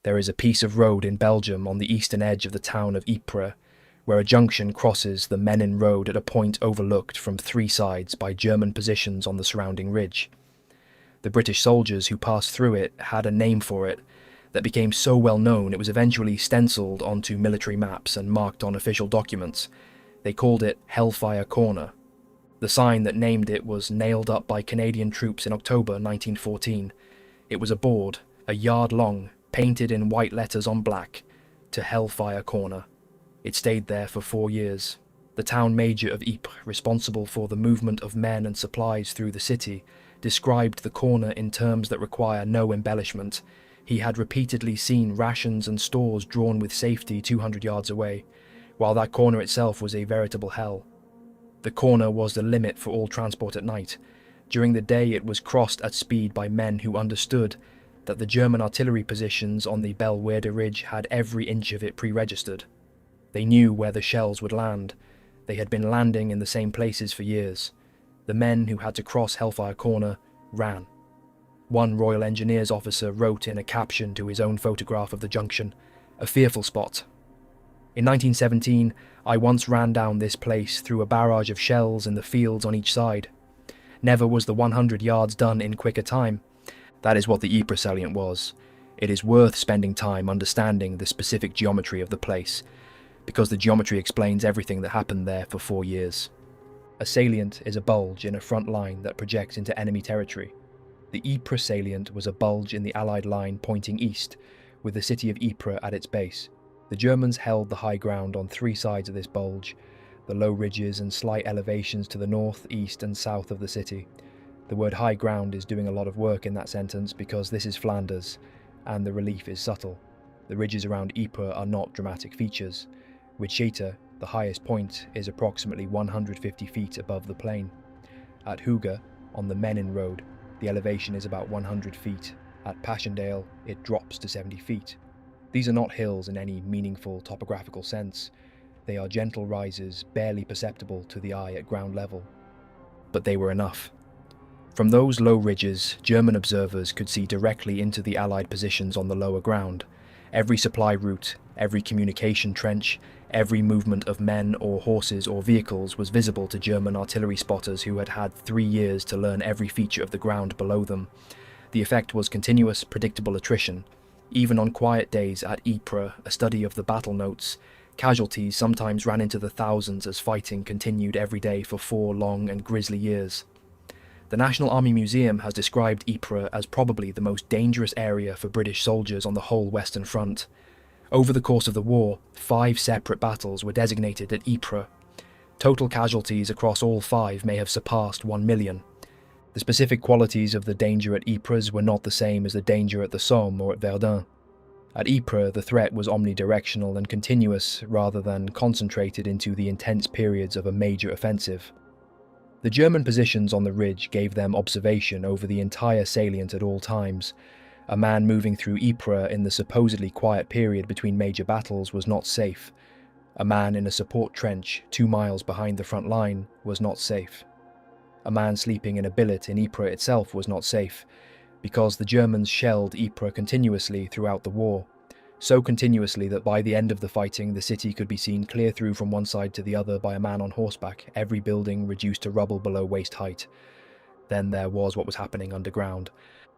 There is a piece of road in Belgium on the eastern edge of the town of Ypres, where a junction crosses the Messines road at a point overlooked from three sides by German positions on the surrounding ridge. The British soldiers who passed through it had a name for it that became so well known it was eventually stenciled onto military maps and marked on official documents. They called it Hellfire Corner. The sign that named it was nailed up by Canadian troops in October 1914. It was a board, a yard long, painted in white letters on black, to Hellfire Corner. It stayed there for 4 years. The town major of Ypres, responsible for the movement of men and supplies through the city, described the corner in terms that require no embellishment. He had repeatedly seen rations and stores drawn with safety 200 yards away, while that corner itself was a veritable hell. The corner was the limit for all transport at night. During the day it was crossed at speed by men who understood that the German artillery positions on the Belgian Ridge had every inch of it pre-registered. They knew where the shells would land. They had been landing in the same places for years. The men who had to cross Hellfire Corner ran. One Royal Engineers officer wrote in a caption to his own photograph of the junction, "A fearful spot. In 1917, I once ran down this place through a barrage of shells in the fields on each side. Never was the 100 yards done in quicker time." That is what the Ypres Salient was. It is worth spending time understanding the specific geometry of the place, because the geometry explains everything that happened there for 4 years. A salient is a bulge in a front line that projects into enemy territory. The Ypres Salient was a bulge in the Allied line pointing east, with the city of Ypres at its base. The Germans held the high ground on 3 sides of this bulge, the low ridges and slight elevations to the north, east and south of the city. The word high ground is doing a lot of work in that sentence because this is Flanders, and the relief is subtle. The ridges around Ypres are not dramatic features. With Chita, the highest point is approximately 150 feet above the plain. At Hooge, on the Messines road, the elevation is about 100 feet. At Passchendaele, it drops to 70 feet. These are not hills in any meaningful topographical sense. They are gentle rises, barely perceptible to the eye at ground level. But they were enough. From those low ridges, German observers could see directly into the Allied positions on the lower ground. Every supply route, every communication trench, every movement of men or horses or vehicles was visible to German artillery spotters who had had 3 years to learn every feature of the ground below them. The effect was continuous, predictable attrition. Even on quiet days at Ypres, a study of the battle notes, casualties sometimes ran into the thousands as fighting continued every day for 4 long and grisly years. The National Army Museum has described Ypres as probably the most dangerous area for British soldiers on the whole Western Front. Over the course of the war, 5 separate battles were designated at Ypres. Total casualties across all 5 may have surpassed 1 million. The specific qualities of the danger at Ypres were not the same as the danger at the Somme or at Verdun. At Ypres, the threat was omnidirectional and continuous rather than concentrated into the intense periods of a major offensive. The German positions on the ridge gave them observation over the entire salient at all times. A man moving through Ypres in the supposedly quiet period between major battles was not safe. A man in a support trench 2 miles behind the front line was not safe. A man sleeping in a billet in Ypres itself was not safe, because the Germans shelled Ypres continuously throughout the war. So continuously that by the end of the fighting the city could be seen clear through from one side to the other by a man on horseback, every building reduced to rubble below waist height. Then there was what was happening underground.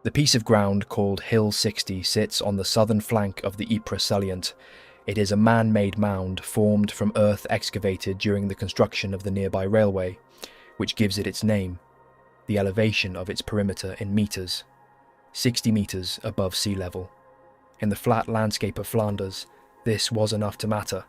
The piece of ground called Hill 60 sits on the southern flank of the Ypres Salient. It is a man-made mound formed from earth excavated during the construction of the nearby railway, which gives it its name. The elevation of its perimeter in meters, 60 meters above sea level. In the flat landscape of Flanders, this was enough to matter.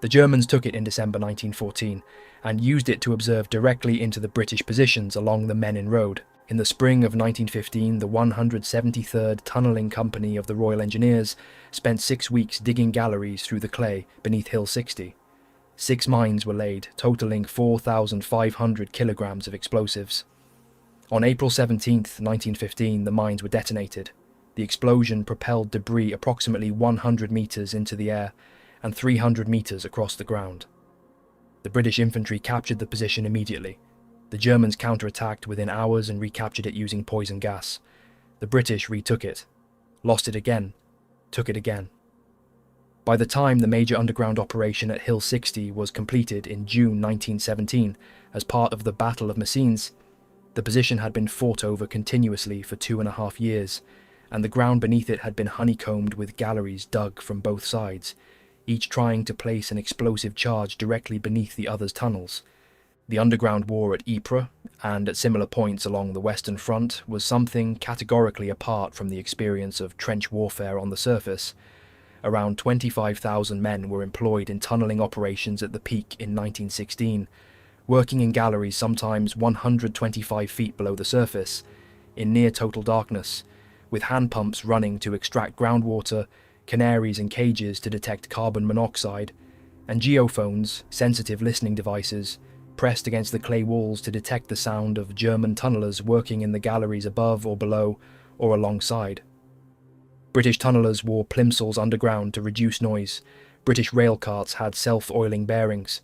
The Germans took it in December 1914 and used it to observe directly into the British positions along the Messines road. In the spring of 1915, the 173rd Tunnelling Company of the Royal Engineers spent 6 weeks digging galleries through the clay beneath Hill 60. 6 mines were laid, totaling 4,500 kilograms of explosives. On April 17, 1915, the mines were detonated. The explosion propelled debris approximately 100 meters into the air and 300 meters across the ground. The British infantry captured the position immediately. The Germans counterattacked within hours and recaptured it using poison gas. The British retook it, lost it again, took it again. By the time the major underground operation at Hill 60 was completed in June 1917 as part of the Battle of Messines, the position had been fought over continuously for 2.5 years, and the ground beneath it had been honeycombed with galleries dug from both sides, each trying to place an explosive charge directly beneath the other's tunnels. The underground war at Ypres, and at similar points along the Western Front, was something categorically apart from the experience of trench warfare on the surface. Around 25,000 men were employed in tunnelling operations at the peak in 1916, working in galleries sometimes 125 feet below the surface, in near total darkness, with hand pumps running to extract groundwater, canaries in cages to detect carbon monoxide, and geophones, sensitive listening devices, pressed against the clay walls to detect the sound of German tunnellers working in the galleries above or below or alongside. British tunnellers wore plimsolls underground to reduce noise. British rail carts had self-oiling bearings.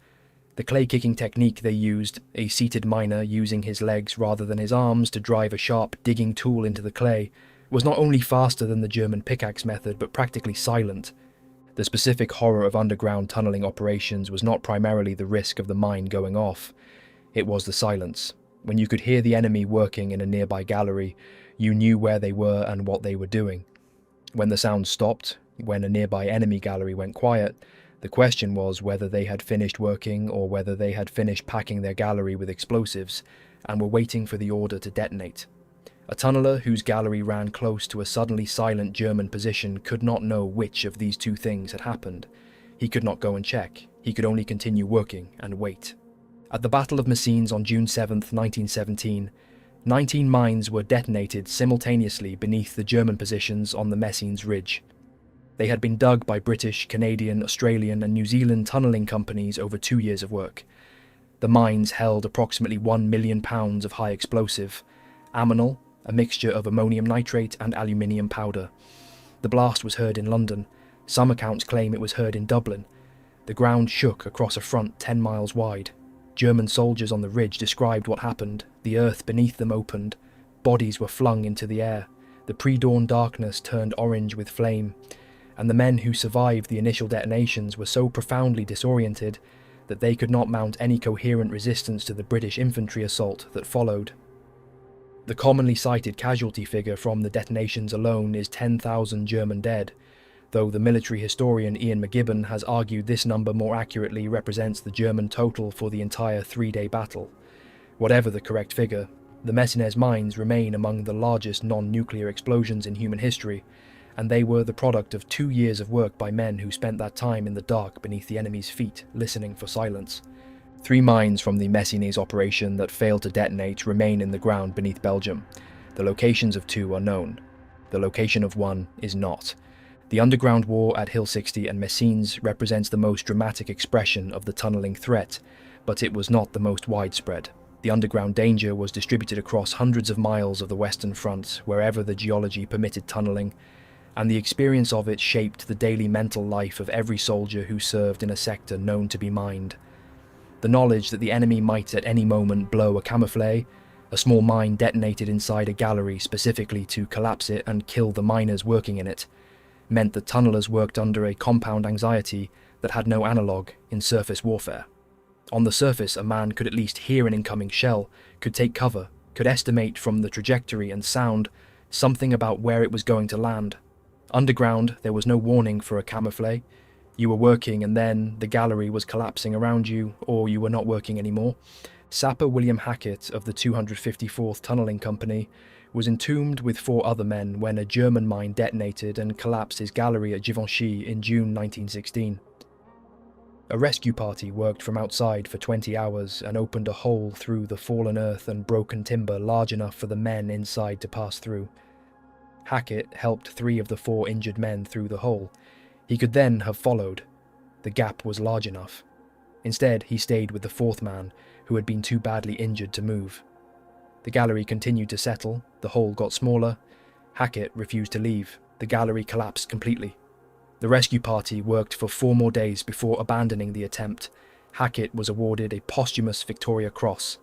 The clay-kicking technique they used, a seated miner using his legs rather than his arms to drive a sharp digging tool into the clay, was not only faster than the German pickaxe method but practically silent. The specific horror of underground tunnelling operations was not primarily the risk of the mine going off. It was the silence. When you could hear the enemy working in a nearby gallery, you knew where they were and what they were doing. When the sound stopped, when a nearby enemy gallery went quiet, the question was whether they had finished working or whether they had finished packing their gallery with explosives and were waiting for the order to detonate. A tunneler whose gallery ran close to a suddenly silent German position could not know which of these two things had happened. He could not go and check. He could only continue working and wait. At the Battle of Messines on June 7, 1917, 19 mines were detonated simultaneously beneath the German positions on the Messines Ridge. They had been dug by British, Canadian, Australian and New Zealand tunnelling companies over 2 years of work. The mines held approximately 1 million pounds of high explosive, aminal, a mixture of ammonium nitrate and aluminium powder. The blast was heard in London. Some accounts claim it was heard in Dublin. The ground shook across a front 10 miles wide. German soldiers on the ridge described what happened. The earth beneath them opened. Bodies were flung into the air. The pre-dawn darkness turned orange with flame. And the men who survived the initial detonations were so profoundly disoriented that they could not mount any coherent resistance to the British infantry assault that followed. The commonly cited casualty figure from the detonations alone is 10,000 German dead, though the military historian Ian McGibbon has argued this number more accurately represents the German total for the entire 3-day battle. Whatever the correct figure, the Messines mines remain among the largest non-nuclear explosions in human history, and they were the product of 2 years of work by men who spent that time in the dark beneath the enemy's feet, listening for silence. 3 mines from the Messines operation that failed to detonate remain in the ground beneath Belgium. The locations of 2 are known. The location of 1 is not. The underground war at Hill 60 and Messines represents the most dramatic expression of the tunnelling threat, but it was not the most widespread. The underground danger was distributed across hundreds of miles of the Western Front, wherever the geology permitted tunnelling, and the experience of it shaped the daily mental life of every soldier who served in a sector known to be mined. The knowledge that the enemy might at any moment blow a camouflage, a small mine detonated inside a gallery specifically to collapse it and kill the miners working in it, meant that tunnellers worked under a compound anxiety that had no analogue in surface warfare. On the surface, a man could at least hear an incoming shell, could take cover, could estimate from the trajectory and sound something about where it was going to land. Underground, there was no warning for a camouflage. You were working and then the gallery was collapsing around you, or you were not working anymore. Sapper William Hackett of the 254th Tunnelling Company was entombed with 4 other men when a German mine detonated and collapsed his gallery at Givenchy in June 1916. A rescue party worked from outside for 20 hours and opened a hole through the fallen earth and broken timber large enough for the men inside to pass through. Hackett helped 3 of the 4 injured men through the hole. He could then have followed. The gap was large enough. Instead, he stayed with the 4th man, who had been too badly injured to move. The gallery continued to settle, the hole got smaller. Hackett refused to leave. The gallery collapsed completely. The rescue party worked for 4 more days before abandoning the attempt. Hackett was awarded a posthumous Victoria Cross.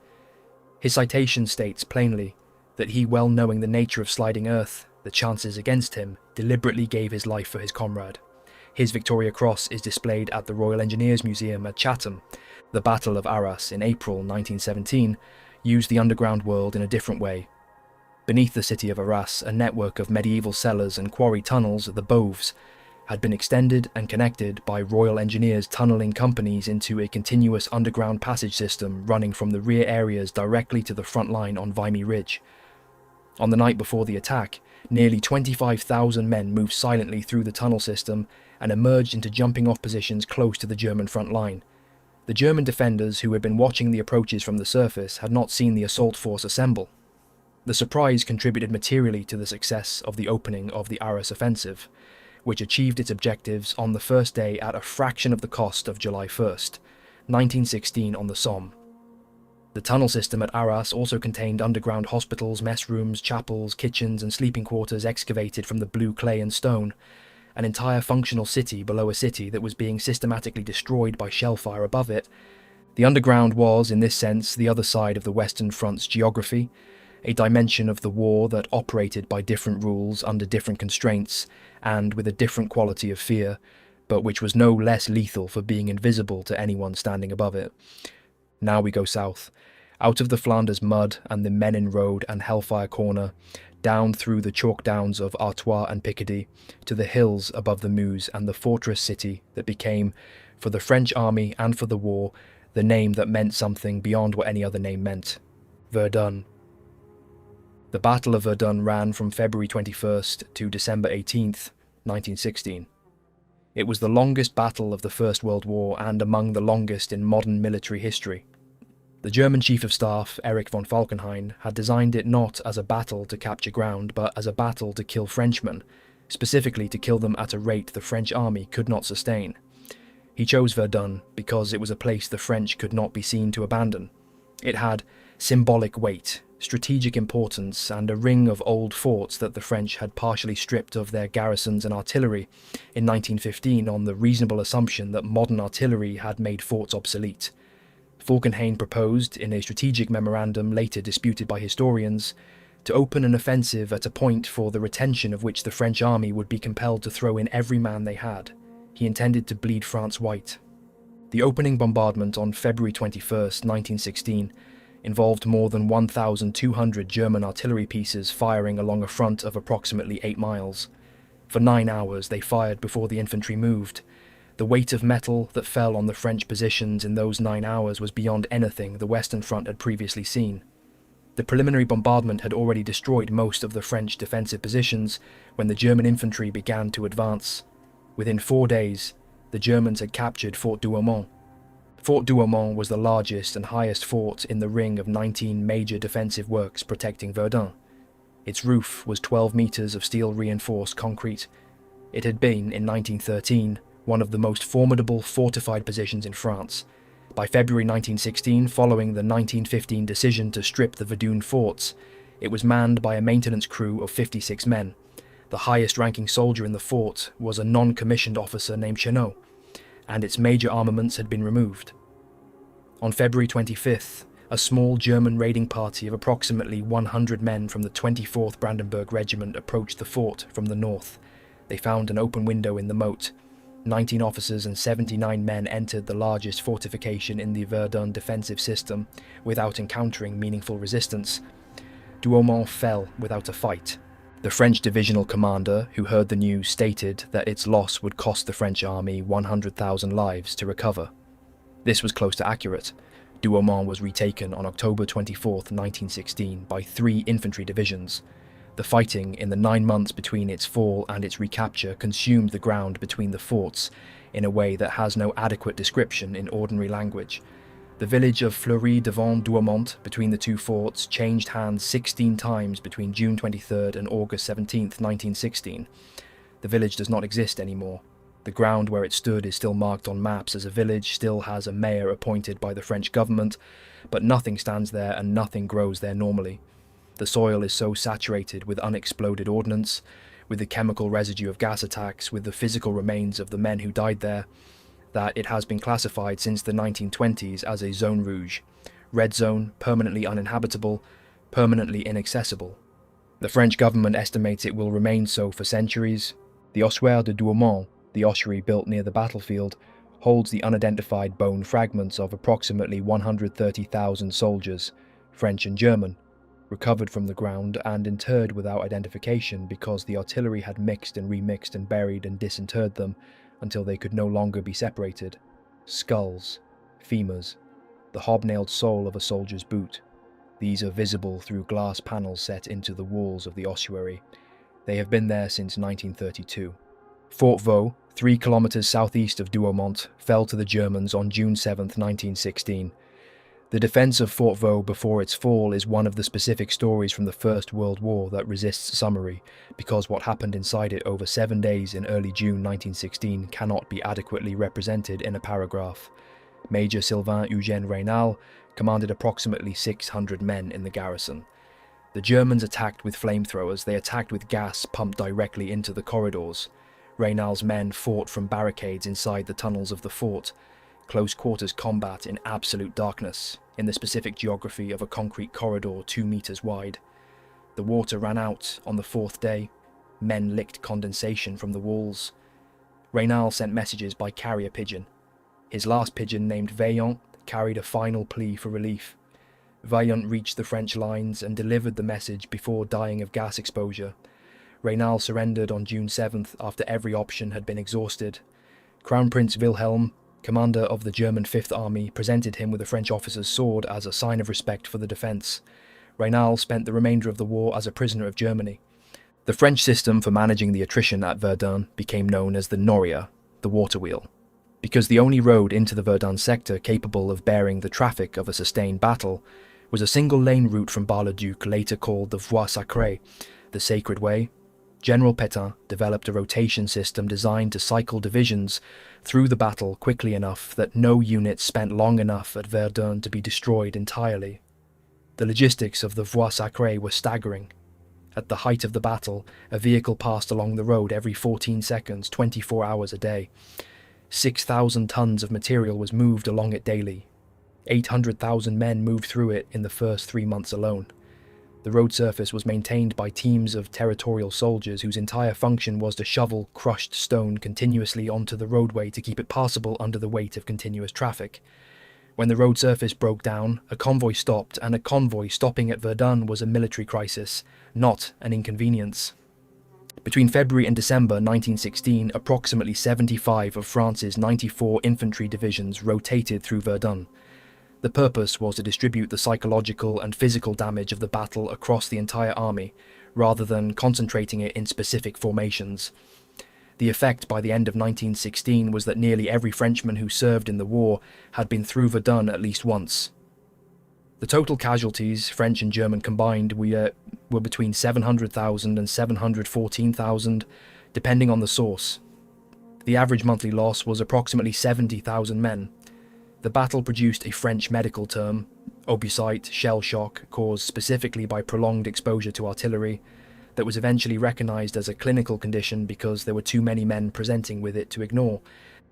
His citation states plainly that he, well knowing the nature of sliding earth, The chances against him, deliberately gave his life for his comrade. His Victoria Cross is displayed at the Royal Engineers Museum at Chatham. The Battle of Arras in April 1917 used the underground world in a different way. Beneath the city of Arras, a network of medieval cellars and quarry tunnels, the Boves, had been extended and connected by Royal Engineers tunnelling companies into a continuous underground passage system running from the rear areas directly to the front line on Vimy Ridge. On the night before the attack, nearly 25,000 men moved silently through the tunnel system and emerged into jumping-off positions close to the German front line. The German defenders who had been watching the approaches from the surface had not seen the assault force assemble. The surprise contributed materially to the success of the opening of the Arras offensive, which achieved its objectives on the first day at a fraction of the cost of July 1st, 1916 on the Somme. The tunnel system at Arras also contained underground hospitals, mess rooms, chapels, kitchens and sleeping quarters excavated from the blue clay and stone, an entire functional city below a city that was being systematically destroyed by shellfire above it. The underground was, in this sense, the other side of the Western Front's geography, a dimension of the war that operated by different rules under different constraints and with a different quality of fear, but which was no less lethal for being invisible to anyone standing above it. Now we go south, out of the Flanders mud and the Menin Road and Hellfire Corner, down through the chalk downs of Artois and Picardy, to the hills above the Meuse and the fortress city that became, for the French army and for the war, the name that meant something beyond what any other name meant: Verdun. The Battle of Verdun ran from February 21st to December 18th, 1916. It was the longest battle of the First World War and among the longest in modern military history. The German Chief of Staff, Erich von Falkenhayn, had designed it not as a battle to capture ground, but as a battle to kill Frenchmen, specifically to kill them at a rate the French army could not sustain. He chose Verdun because it was a place the French could not be seen to abandon. It had symbolic weight, strategic importance, and a ring of old forts that the French had partially stripped of their garrisons and artillery in 1915 on the reasonable assumption that modern artillery had made forts obsolete. Falkenhayn proposed, in a strategic memorandum later disputed by historians, to open an offensive at a point for the retention of which the French army would be compelled to throw in every man they had. He intended to bleed France white. The opening bombardment on February 21st, 1916, involved more than 1,200 German artillery pieces firing along a front of approximately 8 miles. For 9 hours they fired before the infantry moved. The weight of metal that fell on the French positions in those 9 hours was beyond anything the Western Front had previously seen. The preliminary bombardment had already destroyed most of the French defensive positions when the German infantry began to advance. Within 4 days, the Germans had captured Fort Douaumont. Fort Douaumont was the largest and highest fort in the ring of 19 major defensive works protecting Verdun. Its roof was 12 meters of steel-reinforced concrete. It had been, in 1913, one of the most formidable fortified positions in France. By February 1916, following the 1915 decision to strip the Verdun forts, it was manned by a maintenance crew of 56 men. The highest-ranking soldier in the fort was a non-commissioned officer named Chenot, and its major armaments had been removed. On February 25th, a small German raiding party of approximately 100 men from the 24th Brandenburg Regiment approached the fort from the north. They found an open window in the moat. 19 officers and 79 men entered the largest fortification in the Verdun defensive system without encountering meaningful resistance. Douaumont fell without a fight. The French divisional commander, who heard the news, stated that its loss would cost the French army 100,000 lives to recover. This was close to accurate. Douaumont was retaken on October 24, 1916, by 3 infantry divisions. The fighting in the 9 months between its fall and its recapture consumed the ground between the forts in a way that has no adequate description in ordinary language. The village of Fleury-devant-Douaumont, between the 2 forts, changed hands 16 times between June 23rd and August 17th, 1916. The village does not exist anymore. The ground where it stood is still marked on maps as a village, still has a mayor appointed by the French government, but nothing stands there and nothing grows there normally. The soil is so saturated with unexploded ordnance, with the chemical residue of gas attacks, with the physical remains of the men who died there, that it has been classified since the 1920s as a Zone Rouge, red zone, permanently uninhabitable, permanently inaccessible. The French government estimates it will remain so for centuries. The ossuaire de Douaumont, the ossuary built near the battlefield, holds the unidentified bone fragments of approximately 130,000 soldiers, French and German, recovered from the ground and interred without identification because the artillery had mixed and remixed and buried and disinterred them until they could no longer be separated. Skulls, femurs, the hobnailed sole of a soldier's boot. These are visible through glass panels set into the walls of the ossuary. They have been there since 1932. Fort Vaux, 3 kilometers southeast of Douaumont, fell to the Germans on June 7, 1916. The defense of Fort Vaux before its fall is one of the specific stories from the First World War that resists summary, because what happened inside it over 7 days in early June 1916 cannot be adequately represented in a paragraph. Major Sylvain Eugène Raynal commanded approximately 600 men in the garrison. The Germans attacked with flamethrowers. They attacked with gas pumped directly into the corridors. Raynal's men fought from barricades inside the tunnels of the fort. Close quarters combat in absolute darkness, in the specific geography of a concrete corridor 2 meters wide. The water ran out on the 4th day. Men licked condensation from the walls. Raynal sent messages by carrier pigeon. His last pigeon, named Vaillant, carried a final plea for relief. Vaillant reached the French lines and delivered the message before dying of gas exposure. Raynal surrendered on June 7th after every option had been exhausted. Crown Prince Wilhelm, commander of the German Fifth Army, presented him with a French officer's sword as a sign of respect for the defence. Raynal spent the remainder of the war as a prisoner of Germany. The French system for managing the attrition at Verdun became known as the Noria, the water wheel. Because the only road into the Verdun sector capable of bearing the traffic of a sustained battle was a single-lane route from Bar-le-Duc, later called the Voie Sacrée, the Sacred Way, General Pétain developed a rotation system designed to cycle divisions through the battle quickly enough that no unit spent long enough at Verdun to be destroyed entirely. The logistics of the Voie Sacrée were staggering. At the height of the battle, a vehicle passed along the road every 14 seconds, 24 hours a day. 6,000 tons of material was moved along it daily. 800,000 men moved through it in the first 3 months alone. The road surface was maintained by teams of territorial soldiers whose entire function was to shovel crushed stone continuously onto the roadway to keep it passable under the weight of continuous traffic. When the road surface broke down, a convoy stopped, and a convoy stopping at Verdun was a military crisis, not an inconvenience. Between February and December 1916, approximately 75 of France's 94 infantry divisions rotated through Verdun. The purpose was to distribute the psychological and physical damage of the battle across the entire army, rather than concentrating it in specific formations. The effect by the end of 1916 was that nearly every Frenchman who served in the war had been through Verdun at least once. The total casualties, French and German combined, were between 700,000 and 714,000, depending on the source. The average monthly loss was approximately 70,000 men. The battle produced a French medical term, obusight shell shock, caused specifically by prolonged exposure to artillery, that was eventually recognised as a clinical condition because there were too many men presenting with it to ignore.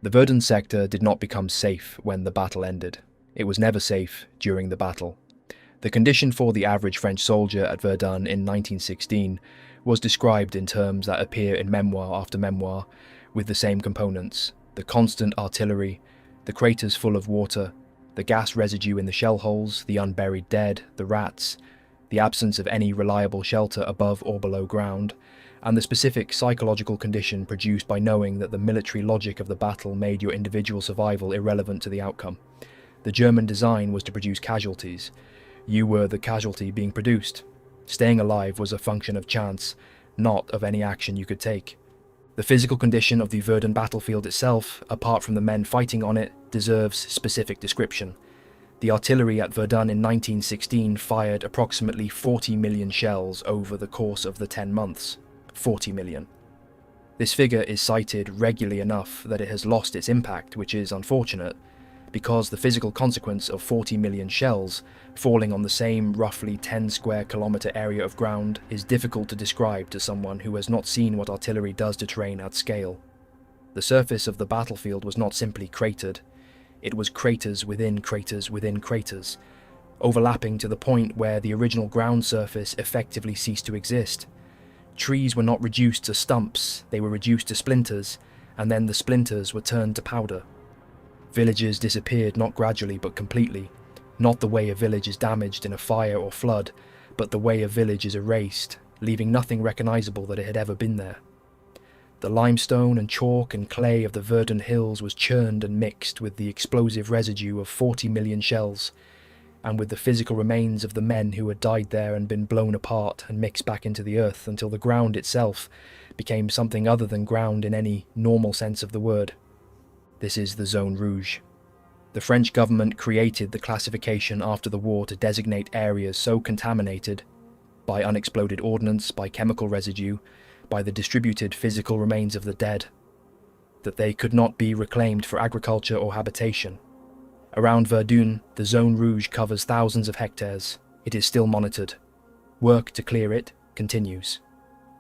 The Verdun sector did not become safe when the battle ended. It was never safe during the battle. The condition for the average French soldier at Verdun in 1916 was described in terms that appear in memoir after memoir, with the same components: the constant artillery, the craters full of water, the gas residue in the shell holes, the unburied dead, the rats, the absence of any reliable shelter above or below ground, and the specific psychological condition produced by knowing that the military logic of the battle made your individual survival irrelevant to the outcome. The German design was to produce casualties. You were the casualty being produced. Staying alive was a function of chance, not of any action you could take. The physical condition of the Verdun battlefield itself, apart from the men fighting on it, deserves specific description. The artillery at Verdun in 1916 fired approximately 40 million shells over the course of the 10 months. 40 million. This figure is cited regularly enough that it has lost its impact, which is unfortunate, because the physical consequence of 40 million shells falling on the same roughly 10 square kilometre area of ground is difficult to describe to someone who has not seen what artillery does to terrain at scale. The surface of the battlefield was not simply cratered, it was craters within craters within craters. overlapping to the point where the original ground surface effectively ceased to exist. Trees were not reduced to stumps, they were reduced to splinters, and then the splinters were turned to powder. Villages disappeared not gradually but completely, not the way a village is damaged in a fire or flood, but the way a village is erased, leaving nothing recognizable that it had ever been there. The limestone and chalk and clay of the Verdun hills was churned and mixed with the explosive residue of 40 million shells, and with the physical remains of the men who had died there and been blown apart and mixed back into the earth until the ground itself became something other than ground in any normal sense of the word. This is the Zone Rouge. The French government created the classification after the war to designate areas so contaminated by unexploded ordnance, by chemical residue, by the distributed physical remains of the dead, that they could not be reclaimed for agriculture or habitation. Around Verdun, the Zone Rouge covers thousands of hectares. It is still monitored. Work to clear it continues.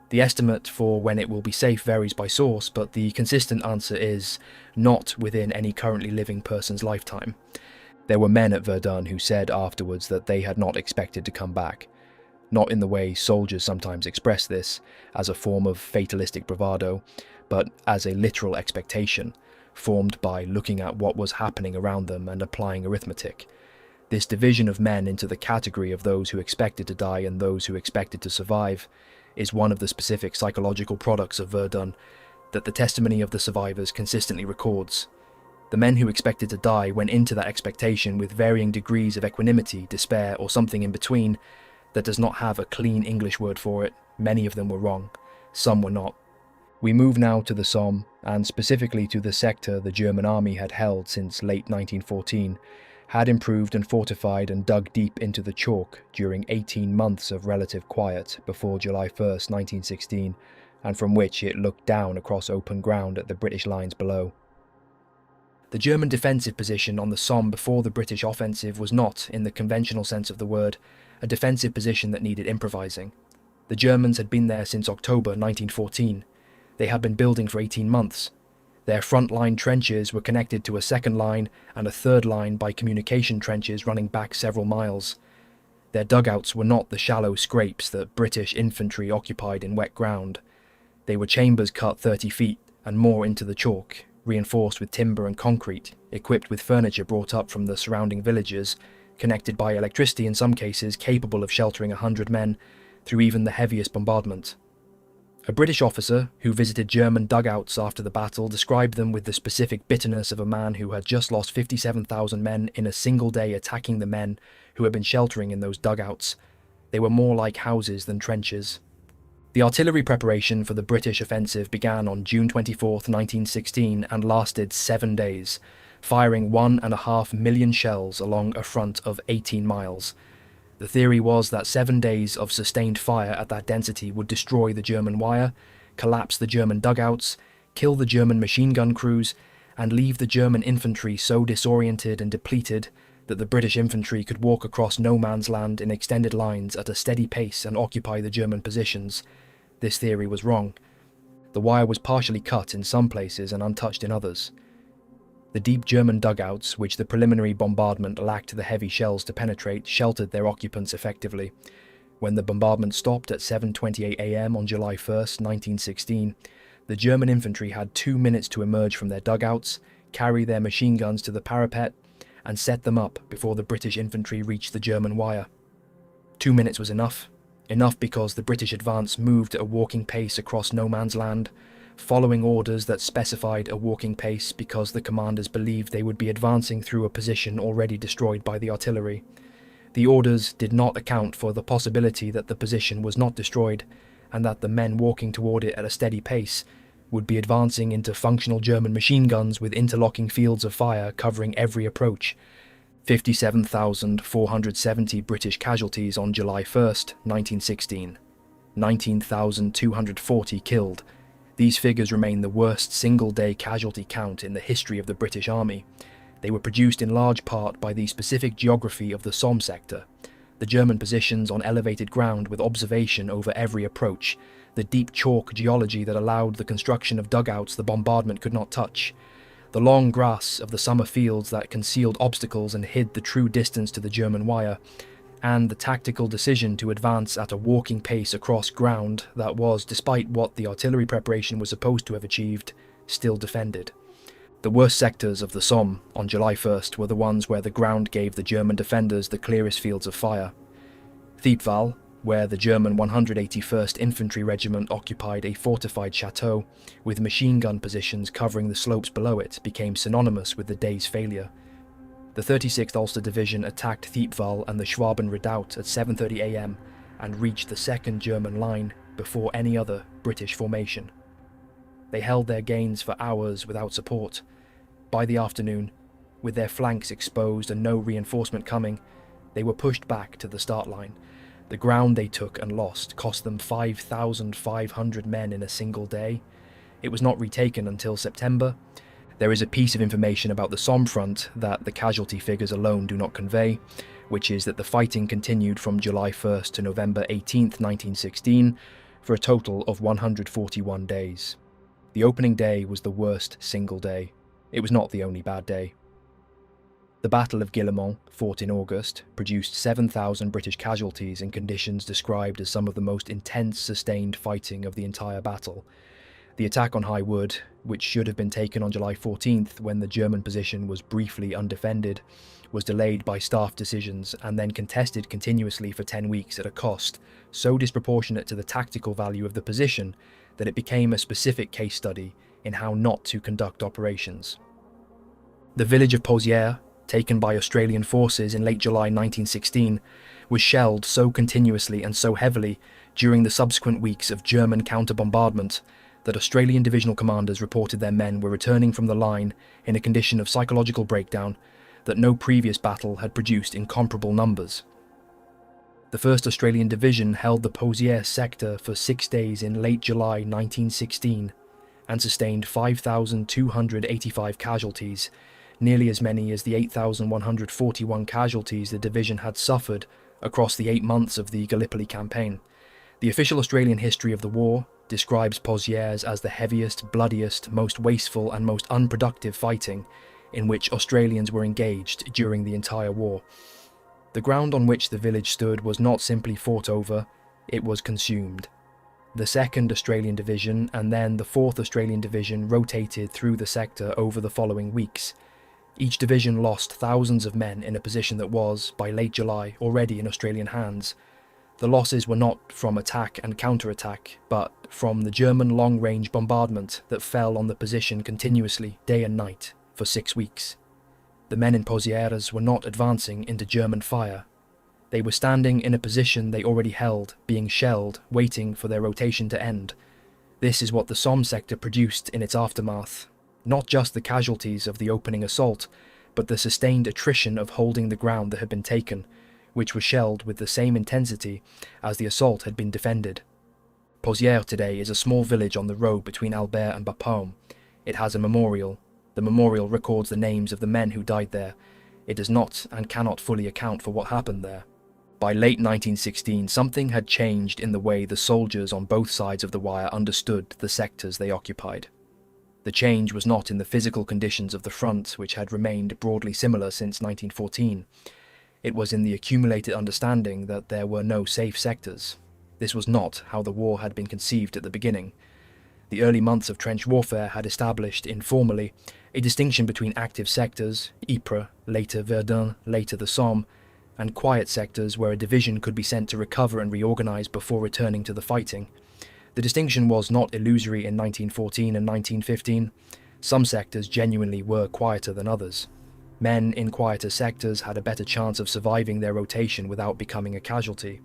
The estimate for when it will be safe varies by source, but the consistent answer is not within any currently living person's lifetime. There were men at Verdun who said afterwards that they had not expected to come back. Not in the way soldiers sometimes express this, as a form of fatalistic bravado, but as a literal expectation, formed by looking at what was happening around them and applying arithmetic. This division of men into the category of those who expected to die and those who expected to survive is one of the specific psychological products of Verdun that the testimony of the survivors consistently records. The men who expected to die went into that expectation with varying degrees of equanimity, despair, or something in between that does not have a clean English word for it. Many of them were wrong. Some were not. We move now to the Somme, and specifically to the sector the German army had held since late 1914, had improved and fortified and dug deep into the chalk during 18 months of relative quiet before July 1st, 1916, and from which it looked down across open ground at the British lines below. The German defensive position on the Somme before the British offensive was not, in the conventional sense of the word, a defensive position that needed improvising. The Germans had been there since October 1914. They had been building for 18 months. Their front-line trenches were connected to a second line and a third line by communication trenches running back several miles. Their dugouts were not the shallow scrapes that British infantry occupied in wet ground. They were chambers cut 30 feet and more into the chalk, reinforced with timber and concrete, equipped with furniture brought up from the surrounding villages, connected by electricity in some cases, capable of sheltering 100 men through even the heaviest bombardment. A British officer who visited German dugouts after the battle described them with the specific bitterness of a man who had just lost 57,000 men in a single day attacking the men who had been sheltering in those dugouts. They were more like houses than trenches. The artillery preparation for the British offensive began on June 24, 1916 and lasted 7 days, firing 1.5 million shells along a front of 18 miles. The theory was that 7 days of sustained fire at that density would destroy the German wire, collapse the German dugouts, kill the German machine gun crews, and leave the German infantry so disoriented and depleted that the British infantry could walk across no man's land in extended lines at a steady pace and occupy the German positions. This theory was wrong. The wire was partially cut in some places and untouched in others. The deep German dugouts, which the preliminary bombardment lacked the heavy shells to penetrate, sheltered their occupants effectively. When the bombardment stopped at 7:28 a.m. on July 1st, 1916, the German infantry had 2 minutes to emerge from their dugouts, carry their machine guns to the parapet, and set them up before the British infantry reached the German wire. 2 minutes was enough. Enough because the British advance moved at a walking pace across no man's land, following orders that specified a walking pace because the commanders believed they would be advancing through a position already destroyed by the artillery. The orders did not account for the possibility that the position was not destroyed, and that the men walking toward it at a steady pace would be advancing into functional German machine guns with interlocking fields of fire covering every approach. 57,470 British casualties on July 1st, 1916. 19,240 killed. These figures remain the worst single-day casualty count in the history of the British Army. They were produced in large part by the specific geography of the Somme sector, the German positions on elevated ground with observation over every approach, the deep chalk geology that allowed the construction of dugouts the bombardment could not touch, The long grass of the summer fields that concealed obstacles and hid the true distance to the German wire, and the tactical decision to advance at a walking pace across ground that was, despite what the artillery preparation was supposed to have achieved, still defended. The worst sectors of the Somme on July 1st were the ones where the ground gave the German defenders the clearest fields of fire. Thiepval, where the German 181st Infantry Regiment occupied a fortified chateau, with machine gun positions covering the slopes below it, became synonymous with the day's failure. The 36th Ulster Division attacked Thiepval and the Schwaben Redoubt at 7:30 am and reached the 2nd German line before any other British formation. They held their gains for hours without support. By the afternoon, with their flanks exposed and no reinforcement coming, they were pushed back to the start line. The ground they took and lost cost them 5,500 men in a single day. It was not retaken until September. There is a piece of information about the Somme front that the casualty figures alone do not convey, which is that the fighting continued from July 1st to November 18th, 1916, for a total of 141 days. The opening day was the worst single day. It was not the only bad day. The Battle of Guillemont, fought in August, produced 7,000 British casualties in conditions described as some of the most intense sustained fighting of the entire battle. The attack on High Wood, which should have been taken on July 14th when the German position was briefly undefended, was delayed by staff decisions and then contested continuously for 10 weeks at a cost so disproportionate to the tactical value of the position that it became a specific case study in how not to conduct operations. The village of Pozières, taken by Australian forces in late July 1916, was shelled so continuously and so heavily during the subsequent weeks of German counter-bombardment that Australian divisional commanders reported their men were returning from the line in a condition of psychological breakdown that no previous battle had produced in comparable numbers. The 1st Australian Division held the Pozières sector for 6 days in late July 1916 and sustained 5,285 casualties, nearly as many as the 8,141 casualties the division had suffered across the 8 months of the Gallipoli campaign. The official Australian history of the war describes Pozières as the heaviest, bloodiest, most wasteful and most unproductive fighting in which Australians were engaged during the entire war. The ground on which the village stood was not simply fought over, it was consumed. The 2nd Australian Division and then the 4th Australian Division rotated through the sector over the following weeks. Each division lost thousands of men in a position that was, by late July, already in Australian hands. The losses were not from attack and counter-attack, but from the German long-range bombardment that fell on the position continuously, day and night, for 6 weeks. The men in Pozières were not advancing into German fire. They were standing in a position they already held, being shelled, waiting for their rotation to end. This is what the Somme sector produced in its aftermath. Not just the casualties of the opening assault, but the sustained attrition of holding the ground that had been taken, which was shelled with the same intensity as the assault had been defended. Pozières today is a small village on the road between Albert and Bapaume. It has a memorial. The memorial records the names of the men who died there. It does not and cannot fully account for what happened there. By late 1916, something had changed in the way the soldiers on both sides of the wire understood the sectors they occupied. The change was not in the physical conditions of the front, which had remained broadly similar since 1914. It was in the accumulated understanding that there were no safe sectors. This was not how the war had been conceived at the beginning. The early months of trench warfare had established, informally, a distinction between active sectors, Ypres, later Verdun, later the Somme, and quiet sectors where a division could be sent to recover and reorganize before returning to the fighting. The distinction was not illusory in 1914 and 1915. Some sectors genuinely were quieter than others. Men in quieter sectors had a better chance of surviving their rotation without becoming a casualty.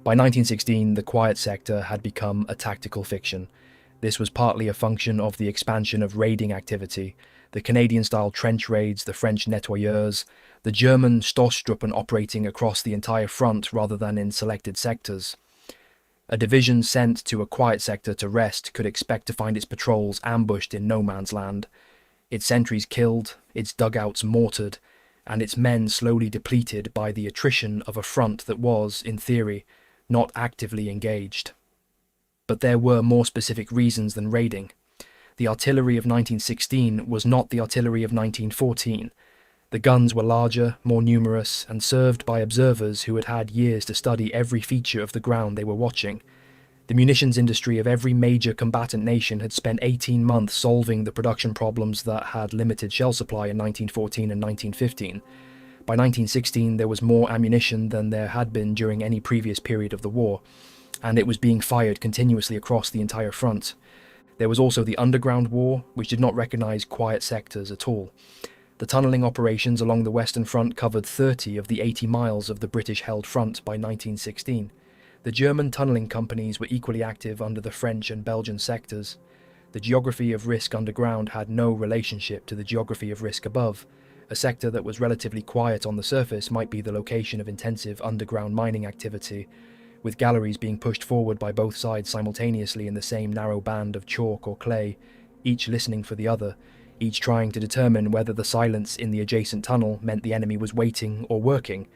By 1916, the quiet sector had become a tactical fiction. This was partly a function of the expansion of raiding activity, the Canadian-style trench raids, the French nettoyeurs, the German Stoßtruppen operating across the entire front rather than in selected sectors. A division sent to a quiet sector to rest could expect to find its patrols ambushed in no man's land, its sentries killed, its dugouts mortared, and its men slowly depleted by the attrition of a front that was, in theory, not actively engaged. But there were more specific reasons than raiding. The artillery of 1916 was not the artillery of 1914. The guns were larger, more numerous, and served by observers who had had years to study every feature of the ground they were watching. The munitions industry of every major combatant nation had spent 18 months solving the production problems that had limited shell supply in 1914 and 1915. By 1916, there was more ammunition than there had been during any previous period of the war, and it was being fired continuously across the entire front. There was also the Underground War, which did not recognise quiet sectors at all. The tunnelling operations along the Western Front covered 30 of the 80 miles of the British-held front by 1916. The German tunnelling companies were equally active under the French and Belgian sectors. The geography of risk underground had no relationship to the geography of risk above. A sector that was relatively quiet on the surface might be the location of intensive underground mining activity, with galleries being pushed forward by both sides simultaneously in the same narrow band of chalk or clay, each listening for the other, each trying to determine whether the silence in the adjacent tunnel meant the enemy was waiting or working.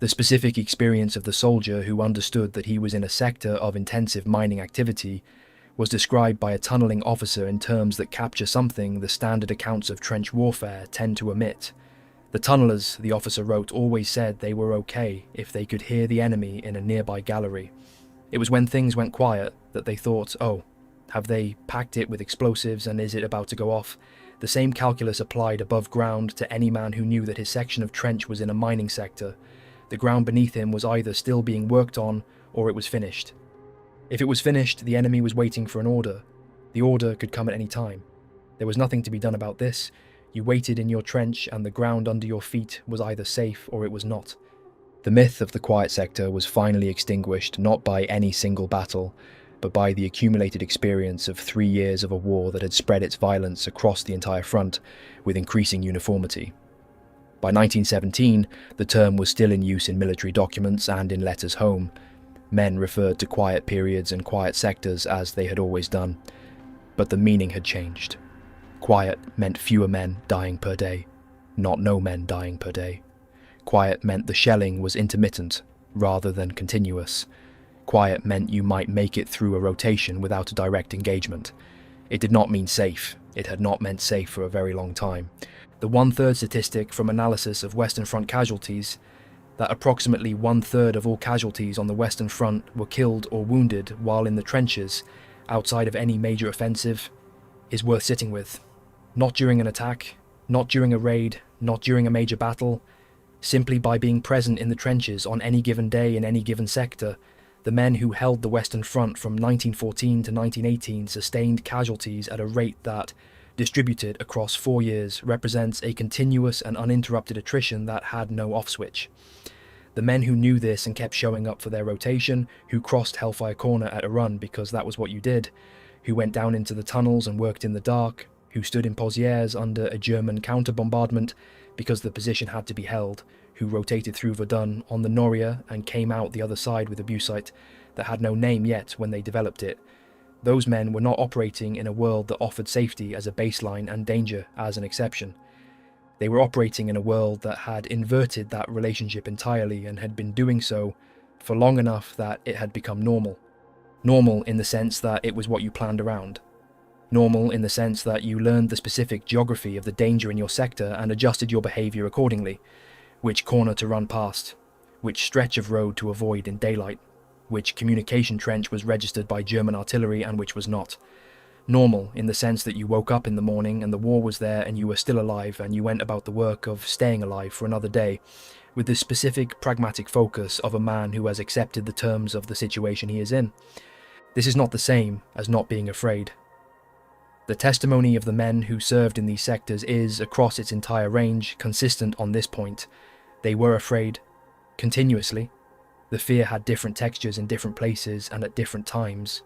The specific experience of the soldier who understood that he was in a sector of intensive mining activity was described by a tunnelling officer in terms that capture something the standard accounts of trench warfare tend to omit. The tunnellers, the officer wrote, always said they were okay if they could hear the enemy in a nearby gallery. It was when things went quiet that they thought, oh, have they packed it with explosives and is it about to go off? The same calculus applied above ground to any man who knew that his section of trench was in a mining sector. The ground beneath him was either still being worked on or it was finished. If it was finished, the enemy was waiting for an order. The order could come at any time. There was nothing to be done about this. You waited in your trench and the ground under your feet was either safe or it was not. The myth of the quiet sector was finally extinguished not by any single battle, but by the accumulated experience of 3 years of a war that had spread its violence across the entire front with increasing uniformity. By 1917, the term was still in use in military documents and in letters home. Men referred to quiet periods and quiet sectors as they had always done, but the meaning had changed. Quiet meant fewer men dying per day, not no men dying per day. Quiet meant the shelling was intermittent rather than continuous. Quiet meant you might make it through a rotation without a direct engagement. It did not mean safe. It had not meant safe for a very long time. The 1/3 statistic from analysis of Western Front casualties, that approximately 1/3 of all casualties on the Western Front were killed or wounded while in the trenches, outside of any major offensive, is worth sitting with. Not during an attack, not during a raid, not during a major battle. Simply by being present in the trenches on any given day in any given sector, the men who held the Western Front from 1914 to 1918 sustained casualties at a rate that, distributed across 4 years, represents a continuous and uninterrupted attrition that had no off-switch. The men who knew this and kept showing up for their rotation, who crossed Hellfire Corner at a run because that was what you did, who went down into the tunnels and worked in the dark, who stood in Pozières under a German counter-bombardment because the position had to be held, who rotated through Verdun on the Noria and came out the other side with a Bucite that had no name yet when they developed it. Those men were not operating in a world that offered safety as a baseline and danger as an exception. They were operating in a world that had inverted that relationship entirely and had been doing so for long enough that it had become normal. Normal in the sense that it was what you planned around. Normal in the sense that you learned the specific geography of the danger in your sector and adjusted your behaviour accordingly. Which corner to run past, which stretch of road to avoid in daylight, which communication trench was registered by German artillery and which was not. Normal in the sense that you woke up in the morning and the war was there and you were still alive and you went about the work of staying alive for another day, with the specific pragmatic focus of a man who has accepted the terms of the situation he is in. This is not the same as not being afraid. The testimony of the men who served in these sectors is, across its entire range, consistent on this point. They were afraid, continuously. The fear had different textures in different places and at different times.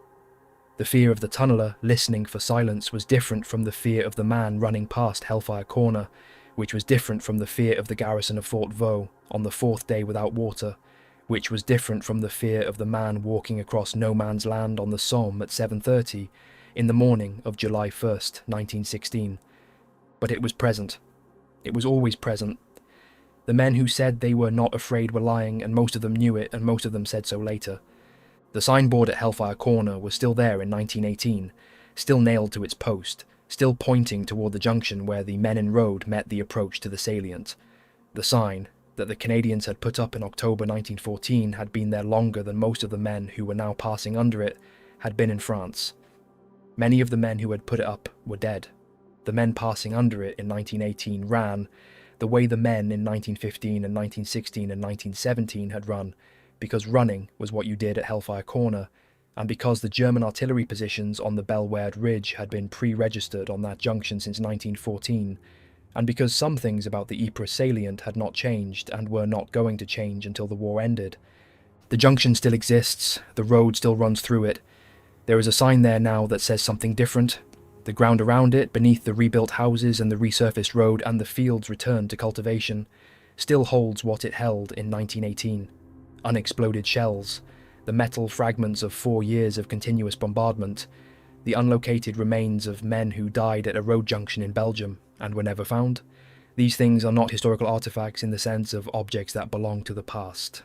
The fear of the tunneler listening for silence was different from the fear of the man running past Hellfire Corner, which was different from the fear of the garrison of Fort Vaux on the 4th day without water, which was different from the fear of the man walking across no man's land on the Somme at 7:30 in the morning of July 1st, 1916. But it was present. It was always present. The men who said they were not afraid were lying, and most of them knew it, and most of them said so later. The signboard at Hellfire Corner was still there in 1918, still nailed to its post, still pointing toward the junction where the Menin road met the approach to the salient. The sign that the Canadians had put up in October 1914 had been there longer than most of the men who were now passing under it had been in France. Many of the men who had put it up were dead. The men passing under it in 1918 ran the way the men in 1915 and 1916 and 1917 had run, because running was what you did at Hellfire Corner, and because the German artillery positions on the Bellewaerde Ridge had been pre-registered on that junction since 1914, and because some things about the Ypres Salient had not changed and were not going to change until the war ended. The junction still exists, the road still runs through it. There is a sign there now that says something different. The ground around it, beneath the rebuilt houses and the resurfaced road and the fields returned to cultivation, still holds what it held in 1918. Unexploded shells, the metal fragments of 4 years of continuous bombardment, the unlocated remains of men who died at a road junction in Belgium and were never found. These things are not historical artifacts in the sense of objects that belong to the past.